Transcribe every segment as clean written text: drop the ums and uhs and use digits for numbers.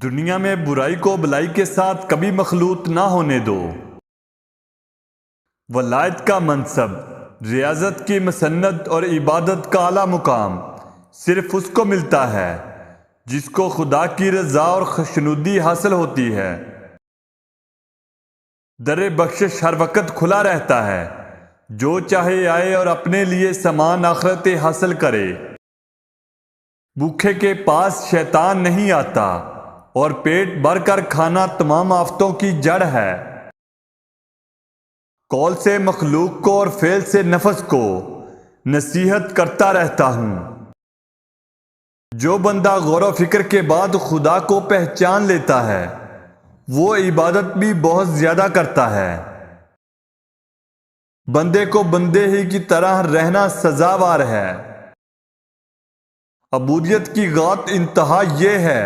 دنیا میں برائی کو بلائی کے ساتھ کبھی مخلوط نہ ہونے دو۔ ولایت کا منصب، ریاضت کی مسند اور عبادت کا اعلیٰ مقام صرف اس کو ملتا ہے جس کو خدا کی رضا اور خوشنودی حاصل ہوتی ہے۔ در بخشش ہر وقت کھلا رہتا ہے، جو چاہے آئے اور اپنے لیے سامان آخرت حاصل کرے۔ بھوکے کے پاس شیطان نہیں آتا، اور پیٹ بھر کر کھانا تمام آفتوں کی جڑ ہے۔ قول سے مخلوق کو اور فعل سے نفس کو نصیحت کرتا رہتا ہوں۔ جو بندہ غور و فکر کے بعد خدا کو پہچان لیتا ہے، وہ عبادت بھی بہت زیادہ کرتا ہے۔ بندے کو بندے ہی کی طرح رہنا سزاوار ہے۔ عبودیت کی غایت انتہا یہ ہے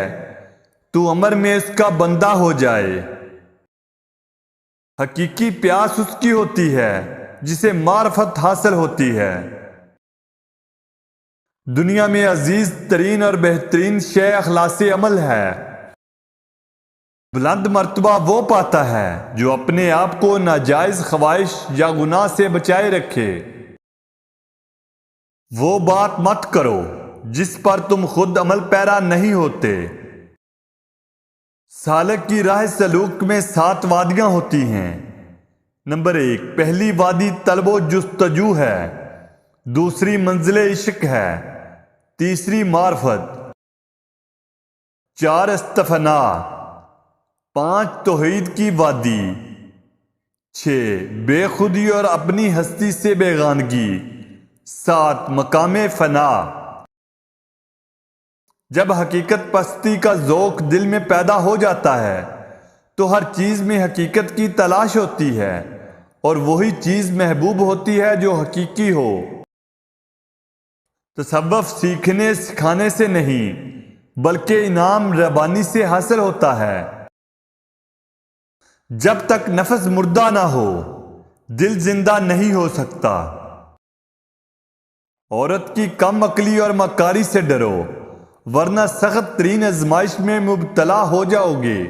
تو امر میں اس کا بندہ ہو جائے۔ حقیقی پیاس اس کی ہوتی ہے جسے معرفت حاصل ہوتی ہے۔ دنیا میں عزیز ترین اور بہترین شے اخلاص عمل ہے۔ بلند مرتبہ وہ پاتا ہے جو اپنے آپ کو ناجائز خواہش یا گناہ سے بچائے رکھے۔ وہ بات مت کرو جس پر تم خود عمل پیرا نہیں ہوتے۔ سالک کی راہ سلوک میں 7 وادیاں ہوتی ہیں۔ نمبر 1، پہلی وادی طلب و جستجو ہے، دوسری منزل عشق ہے، تیسری معرفت، 4 استفناء، 5 توحید کی وادی، 6 بے خودی اور اپنی ہستی سے بیگانگی، 7 مقام فنا۔ جب حقیقت پستی کا ذوق دل میں پیدا ہو جاتا ہے تو ہر چیز میں حقیقت کی تلاش ہوتی ہے، اور وہی چیز محبوب ہوتی ہے جو حقیقی ہو۔ تصوف سیکھنے سکھانے سے نہیں بلکہ انعام ربانی سے حاصل ہوتا ہے۔ جب تک نفس مردہ نہ ہو دل زندہ نہیں ہو سکتا۔ عورت کی کم عقلی اور مکاری سے ڈرو، ورنہ سخت ترین آزمائش میں مبتلا ہو جاؤ گے۔